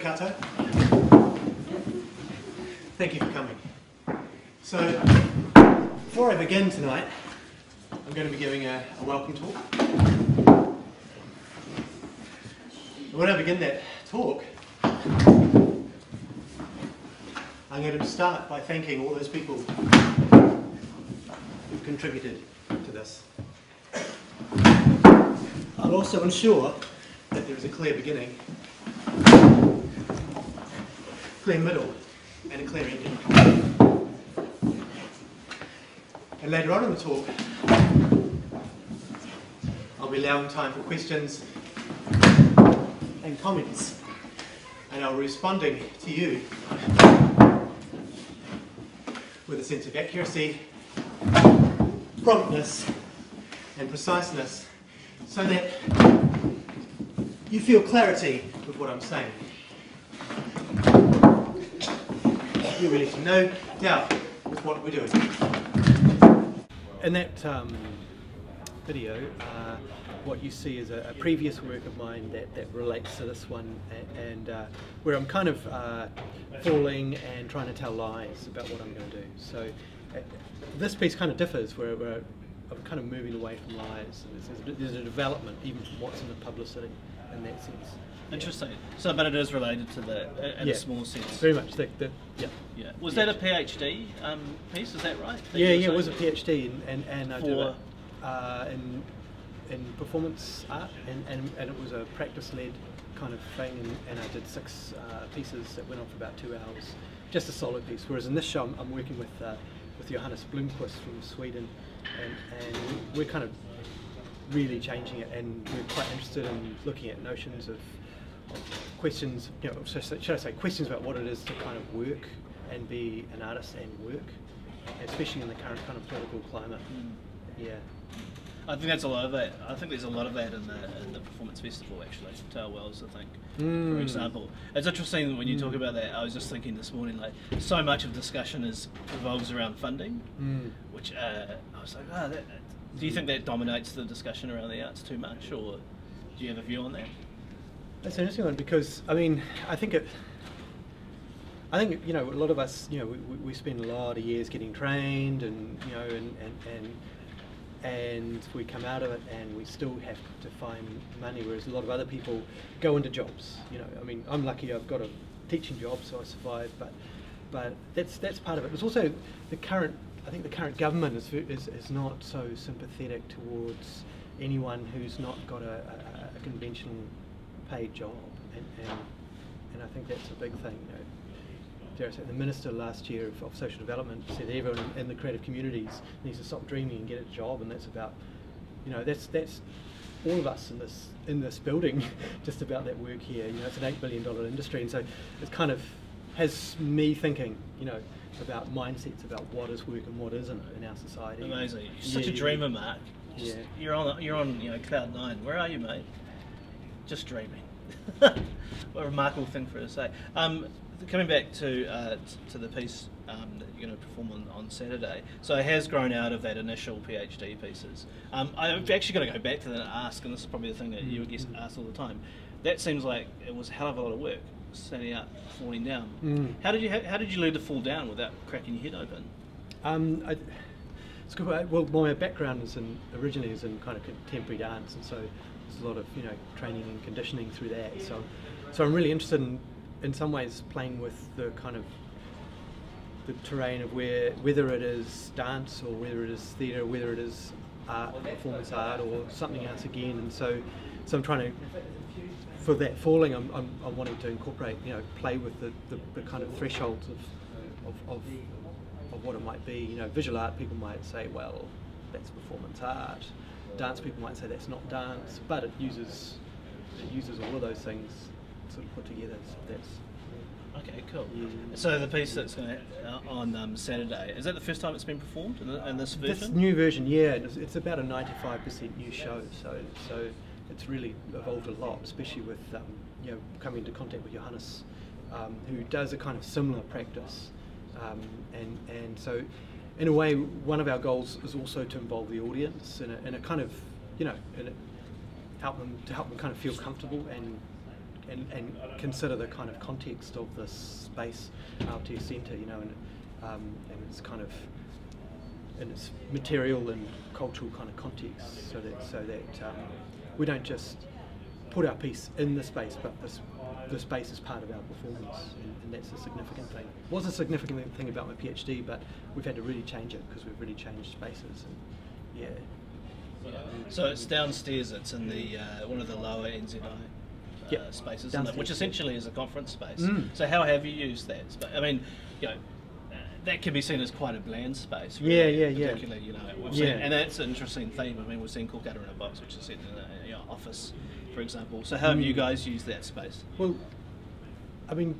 koutou. Thank you for coming. So, before I begin tonight, I'm going to be giving a welcome talk. When I begin that talk, I'm going to start by thanking all those people who've contributed to this. I'll also ensure that there is a clear beginning, clear middle, and a clear ending. And later on in the talk, I'll be allowing time for questions and comments, and I'll be responding to you with a sense of accuracy, promptness, and preciseness, so that you feel clarity with what I'm saying. You really have no doubt with what we're doing. In that video, what you see is a previous work of mine that relates to this one, and where I'm kind of falling and trying to tell lies about what I'm going to do. So this piece kind of differs, where I'm kind of moving away from lies. There's a development even from what's in the publicity in that sense. Interesting. So, but it is related to the in a small sense. Very much. Yeah. Was that a PhD piece? Is that right? Yeah, it was a PhD, and I did it in performance art, and it was a practice-led kind of thing, and I did 6 pieces that went on for about 2 hours, just a solo piece. Whereas in this show, I'm working with Johannes Blomqvist from Sweden, and we're kind of really changing it, and we're quite interested in looking at notions of questions, should I say questions about what it is to kind of work and be an artist and work, especially in the current kind of political climate. Yeah. I think that's a lot of that. I think there's a lot of that in the performance festival, actually. Tale Wells, I think, for example. It's interesting when you talk about that. I was just thinking this morning, like, so much of discussion revolves around funding, which I was like, do you think that dominates the discussion around the arts too much, or do you have a view on that? That's an interesting one, because I mean, I think a lot of us, we spend a lot of years getting trained, and and we come out of it and we still have to find money, whereas a lot of other people go into jobs. I mean, I'm lucky I've got a teaching job, so I survive, but that's part of it. There's also the current government is not so sympathetic towards anyone who's not got a conventional paid job, and I think that's a big thing. Dare I say, the minister last year of social development said everyone in the creative communities needs to stop dreaming and get a job, and that's about, that's all of us in this building, just about that work here. It's an $8 billion industry, and so it kind of has me thinking, about mindsets about what is work and what isn't in our society. Amazing. You're such a dreamer, Mark. You're on cloud 9. Where are you, mate? Just dreaming. What a remarkable thing for her to say. Coming back to the piece that you're going to perform on Saturday, so it has grown out of that initial PhD pieces. I'm actually going to go back to that and ask, and this is probably the thing that you would get asked all the time. That seems like it was a hell of a lot of work, standing up, falling down. How did you learn to fall down without cracking your head open? It's good. Well, my background originally is in kind of contemporary dance, and so there's a lot of training and conditioning through that. So I'm really interested in some ways playing with the kind of the terrain of whether it is dance or whether it is theatre, whether it is art, performance art, or something else again. And so I'm trying to, for that falling, I'm wanting to incorporate, play with the kind of thresholds of what it might be. Visual art, people might say, well, that's performance art. Dance, people might say that's not dance, but it uses all of those things sort of put together. So that's okay, cool. Yeah. So the piece that's going on Saturday, is that the first time it's been performed in this version? This new version, yeah. It's about a 95% new show, so it's really evolved a lot, especially with coming into contact with Johannes, who does a kind of similar practice, and so in a way one of our goals is also to involve the audience in a kind of help them kind of feel comfortable and and consider the kind of context of this space, Aotea Centre, you know, and it's kind of in its material and cultural kind of context, so that we don't just put our piece in the space, but the space is part of our performance, and that's a significant thing. It was a significant thing about my PhD, but we've had to really change it because we've really changed spaces, and yeah. So it's downstairs. It's in the one of the lower NZI spaces, isn't it? Which essentially is a conference space. So how have you used that? I mean, you know, that can be seen as quite a bland space. Really, particularly, you know, we've seen, and that's an interesting theme. I mean, we've seen Cookouter in a Box, which is set in an office, for example. So how have you guys used that space? Well, I mean,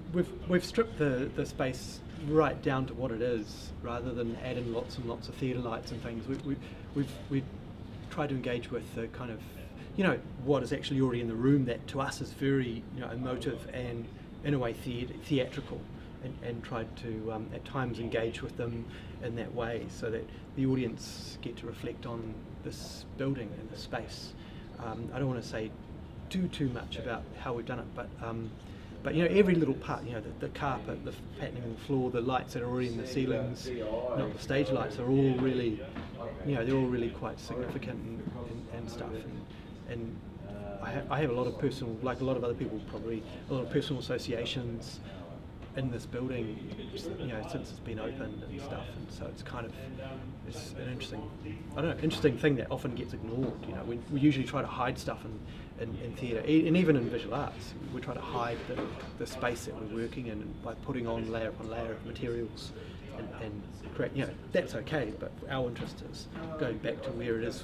we've stripped the space right down to what it is, rather than add in lots and lots of theatre lights and things. We've tried to engage with the kind of, you know, what is actually already in the room that to us is very, you know, emotive and in a way theatrical, and tried to at times engage with them in that way, so that the audience get to reflect on this building and the space. I don't want to say too much about how we've done it, but you know, every little part, you know, the carpet, the patterning on the floor, the lights that are already in the ceilings, not the stage lights, are all really, you know, they're all really quite significant and stuff. And I have a lot of personal, like a lot of other people probably, a lot of personal associations in this building, you know, since it's been opened and stuff. And so it's kind of, it's an interesting thing that often gets ignored. You know, we usually try to hide stuff in theatre, and even in visual arts, we try to hide the space that we're working in by putting on layer upon layer of materials and create, you know, that's okay, but our interest is going back to where it is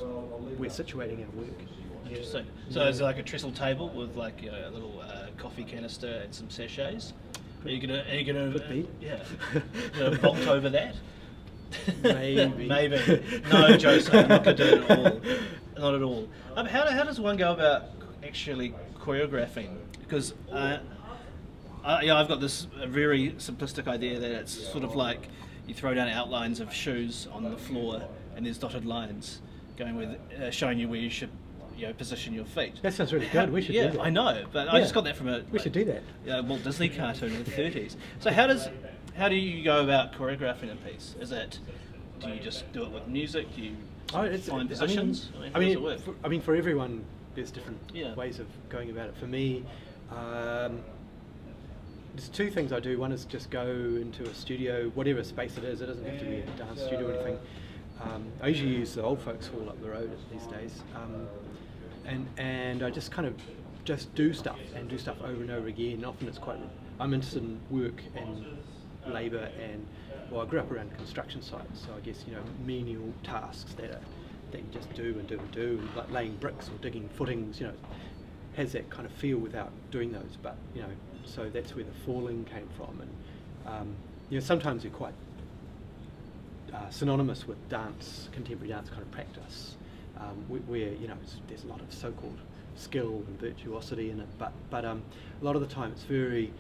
we're situating our work. Interesting. So is it like a trestle table with, like, you know, a little coffee canister and some sachets? Are you gonna bolt over that? Maybe. Maybe. No, José, I'm not gonna do it at all. Not at all. How does one go about actually choreographing? Because I've got this very simplistic idea that it's sort of like you throw down outlines of shoes on the floor, and there's dotted lines going with showing you where you should, you know, position your feet. That sounds really good. We should do that. I know, but I just got that from a we should do that. Walt Disney cartoon in the 30s. So how do you go about choreographing a piece? Do you just do it with music? Do you find positions? I mean, for everyone, there's different ways of going about it. For me, there's two things I do. One is just go into a studio, whatever space it is. It doesn't have to be a dance studio or anything. I usually use the old folks hall up the road these days, and I just kind of just do stuff over and over again. Often it's quite, I'm interested in work and labour, and well, I grew up around construction sites, so I guess, you know, menial tasks that you just do, and like laying bricks or digging footings, you know, has that kind of feel without doing those. But, you know, so that's where the falling came from, and you know, sometimes they're quite synonymous with dance, contemporary dance kind of practice, where, you know, there's a lot of so-called skill and virtuosity in it, but a lot of the time it's very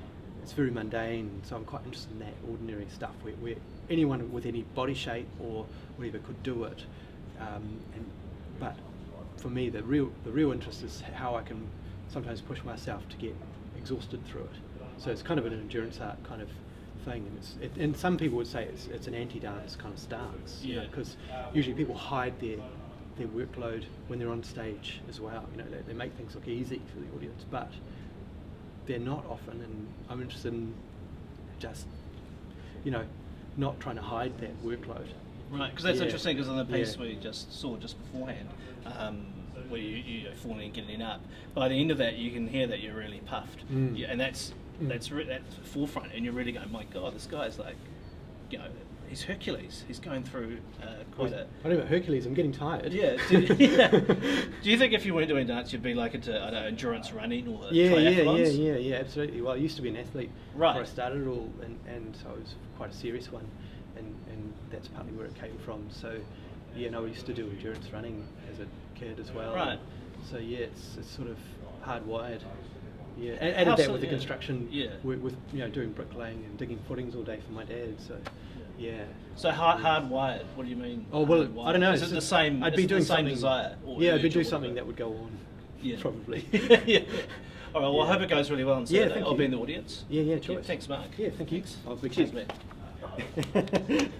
mundane. So I'm quite interested in that ordinary stuff where anyone with any body shape or whatever could do it. But for me, the real interest is how I can sometimes push myself to get exhausted through it. So it's kind of an endurance art kind of thing, and some people would say it's an anti-dance kind of stance, you know, because usually people hide their workload when they're on stage as well. You know, they make things look easy for the audience, but they're not often. And I'm interested in just, you know, not trying to hide that workload. Right, because that's interesting. Because on the piece we just saw just beforehand, where you're falling and getting up, by the end of that you can hear that you're really puffed, and that's forefront, and you're really going, my God, this guy's like, you know, he's Hercules. He's going through quite a... I don't know about Hercules, I'm getting tired. Yeah. Do you think if you weren't doing dance, you'd be like into, I don't know, endurance running or triathlons? Yeah, absolutely. Well, I used to be an athlete before I started it all, and so it was quite a serious one, and that's partly where it came from. So, yeah, no, I used to do endurance running as a kid as well. Right. So, yeah, it's sort of hardwired. Yeah, and added that with the construction, with you know, doing bricklaying and digging footings all day for my dad. So, yeah. So hardwired. What do you mean? Oh well, I don't know. Is it the same? I'd be doing the same something. Desire. Yeah, I'd be doing something that would go on. Yeah. Probably. Yeah. All right, well, I hope it goes really well on Saturday. thank I'll you. be in the audience. Yeah, choice. Thanks, Mark. Yeah, thank you. Thanks. I'll be Cheers, back. mate.